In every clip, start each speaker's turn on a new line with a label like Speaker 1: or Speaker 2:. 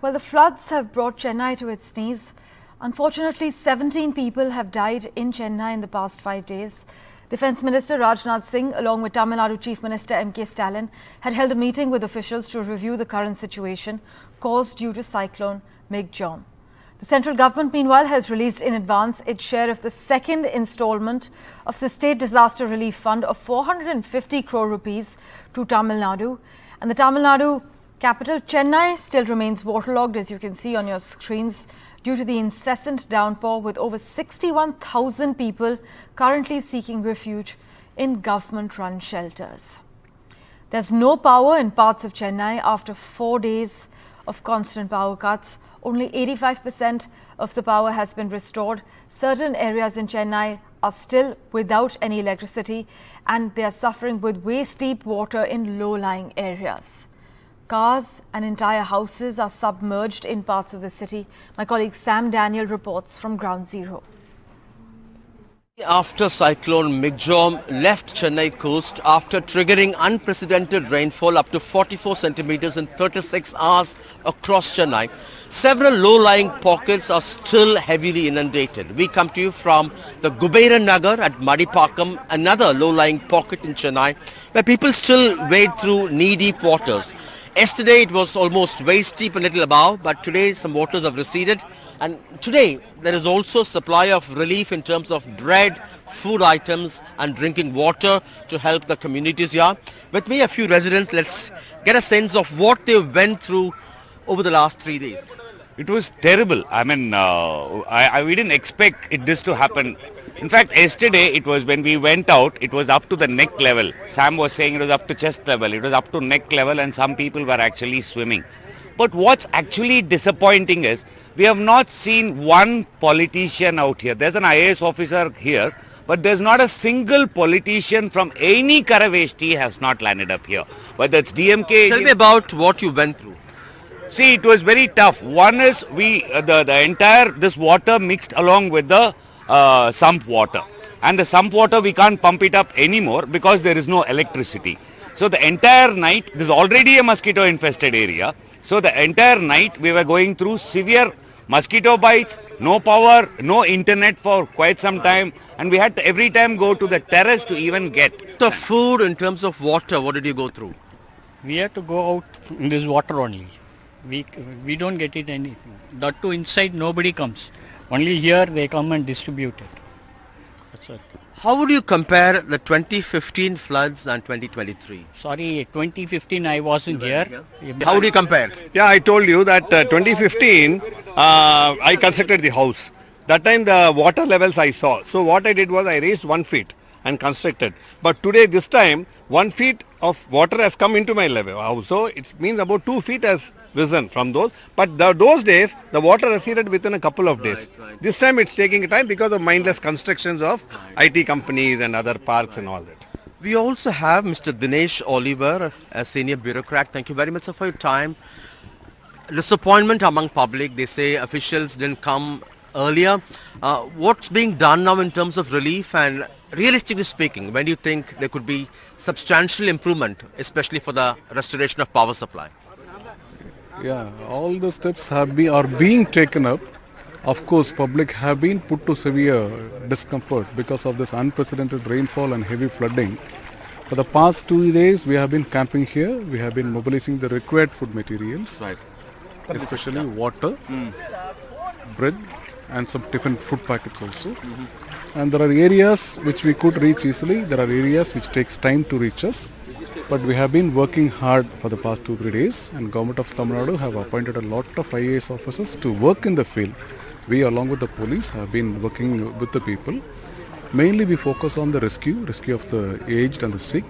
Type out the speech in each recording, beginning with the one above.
Speaker 1: Well, the floods have brought Chennai to its knees. Unfortunately, 17 people have died in Chennai in the past 5 days. Defence Minister Rajnath Singh, along with Tamil Nadu Chief Minister Stalin, had held a meeting with officials to review the current situation caused due to Cyclone Michuang. The central government, meanwhile, has released in advance its share of the second installment of the State Disaster Relief Fund of 450 crore rupees to Tamil Nadu. And the Tamil Nadu capital, Chennai, still remains waterlogged, as you can see on your screens, due to the incessant downpour, with over 61,000 people currently seeking refuge in government-run shelters. There's no power in parts of Chennai after 4 days of constant power cuts. Only 85% of the power has been restored. Certain areas in Chennai are still without any electricity, and they are suffering with waist-deep water in low-lying areas. Cars and entire houses are submerged in parts of the city. My colleague Sam Daniel reports from Ground Zero.
Speaker 2: After Cyclone Michuang left Chennai coast after triggering unprecedented rainfall up to 44 centimeters in 36 hours across Chennai, several low-lying pockets are still heavily inundated. We come to you from the Guberan Nagar at Madipakam, another low-lying pocket in Chennai, where people still wade through knee-deep waters. Yesterday it was almost waist-deep, a little above, but today some waters have receded. And today there is also supply of relief in terms of bread, food items and drinking water to help the communities here. With me, a few residents. Let's get a sense of what they went through over the last 3 days.
Speaker 3: It was terrible. I mean, we didn't expect this to happen. In fact, yesterday it was when we went out, it was up to the neck level. Sam was saying it was up to chest level. It was up to neck level, and some people were actually swimming. But what's actually disappointing is we have not seen one politician out here. There's an IAS officer here, but there's not a single politician from any Karaveshti has not landed up here. Whether it's DMK.
Speaker 2: Tell me about what you went through.
Speaker 3: See, it was very tough. One is the entire this water mixed along with the sump water, and the sump water we can't pump it up anymore because there is no electricity. So the entire night, this is already a mosquito infested area. So the entire night we were going through severe mosquito bites, no power, no internet for quite some time, and we had to every time go to the terrace to even get.
Speaker 2: The food, in terms of water, what did you go through?
Speaker 4: We had to go out in this water only. We don't get it anything. That too inside nobody comes. Only here they come and distribute it. That's it.
Speaker 2: How would you compare the 2015 floods and 2023?
Speaker 4: Sorry, 2015 I wasn't here.
Speaker 2: How would you compare?
Speaker 5: Yeah, I told you that 2015 I constructed the house. That time the water levels I saw. So what I did was I raised 1 feet and constructed. But today, this time, 1 feet of water has come into my house. So it means about 2 feet has risen from those. But those days, the water receded within a couple of days.
Speaker 2: Right.
Speaker 5: This time it's taking time because of mindless constructions of IT companies and other parks and all that.
Speaker 2: We also have Mr. Dinesh Oliver, a senior bureaucrat. Thank you very much, sir, for your time. Disappointment among public. They say officials didn't come earlier. What's being done now in terms of relief, and realistically speaking, when do you think there could be substantial improvement, especially for the restoration of power supply?
Speaker 6: Yeah, all the steps are being taken up. Of course, public have been put to severe discomfort because of this unprecedented rainfall and heavy flooding. For the past 2 days, we have been camping here. We have been mobilizing the required food materials,
Speaker 2: Right.
Speaker 6: especially water, bread, and some different food packets also. And there are areas which we could reach easily. There are areas which takes time to reach us. But we have been working hard for the past 2-3 days, and Government of Tamil Nadu have appointed a lot of IAS officers to work in the field. We, along with the police, have been working with the people. Mainly we focus on the rescue of the aged and the sick.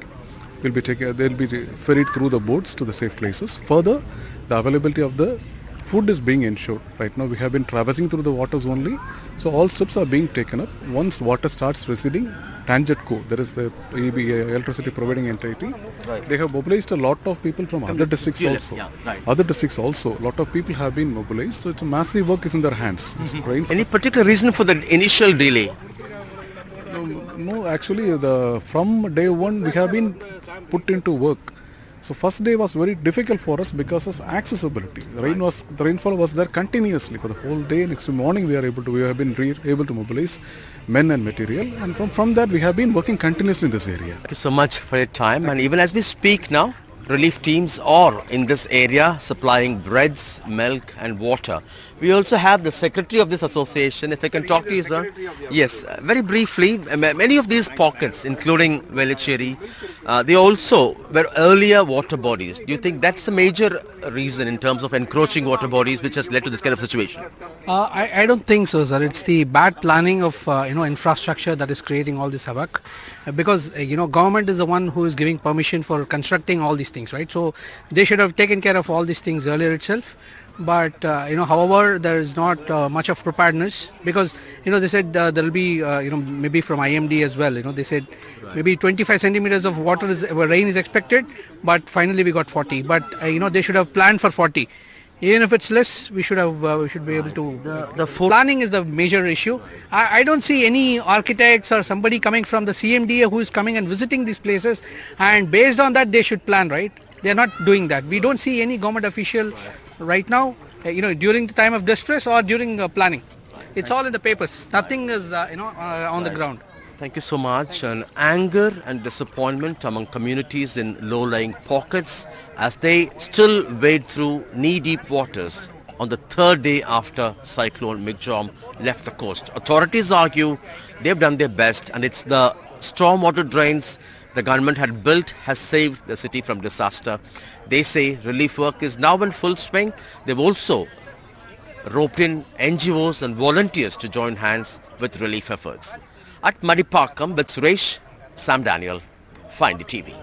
Speaker 6: They'll be ferried through the boats to the safe places. Further, the availability of the food is being ensured. Right now we have been traversing through the waters only. So all steps are being taken up. Once water starts receding, TANGEDCO, there is the electricity providing entity. Right. They have mobilized a lot of people from other districts also.
Speaker 2: Yeah, right.
Speaker 6: Other districts also. A lot of people have been mobilized. So it's a massive work is in their hands.
Speaker 2: Any particular reason for the initial delay?
Speaker 6: No, actually from day one we have been put into work. So first day was very difficult for us because of accessibility. The rainfall was there continuously for the whole day. Next morning we have been able to mobilize men and material, and from that we have been working continuously in this area.
Speaker 2: Thank you so much for your time. And even as we speak now, relief teams are in this area supplying breads, milk and water. We also have the secretary of this association. If I can talk to you, sir. Yes, very briefly, many of these pockets, including Velicheri, they also were earlier water bodies. Do you think that's the major reason in terms of encroaching water bodies which has led to this kind of situation?
Speaker 7: I don't think so, sir. It's the bad planning of infrastructure that is creating all this havoc, because government is the one who is giving permission for constructing all these things, right? So they should have taken care of all these things earlier itself. But however, there is not much of preparedness, because they said there will be maybe from IMD as well. They said maybe 25 centimeters of rain is expected, but finally we got 40. But they should have planned for 40. Even if it's less, we should be able to. The planning is the major issue. I don't see any architects or somebody coming from the CMDA who is coming and visiting these places, and based on that they should plan, right? They're not doing that. We don't see any government official right now, during the time of distress or during planning. It's all in the papers. Nothing is, on the ground.
Speaker 2: Thank you so much. And anger and disappointment among communities in low-lying pockets as they still wade through knee-deep waters on the third day after Cyclone Michuang left the coast. Authorities argue they've done their best, and it's the stormwater drains the government had built has saved the city from disaster. They say relief work is now in full swing. They've also roped in NGOs and volunteers to join hands with relief efforts. At Madipakam with Suresh, Sam Daniel, Find the TV.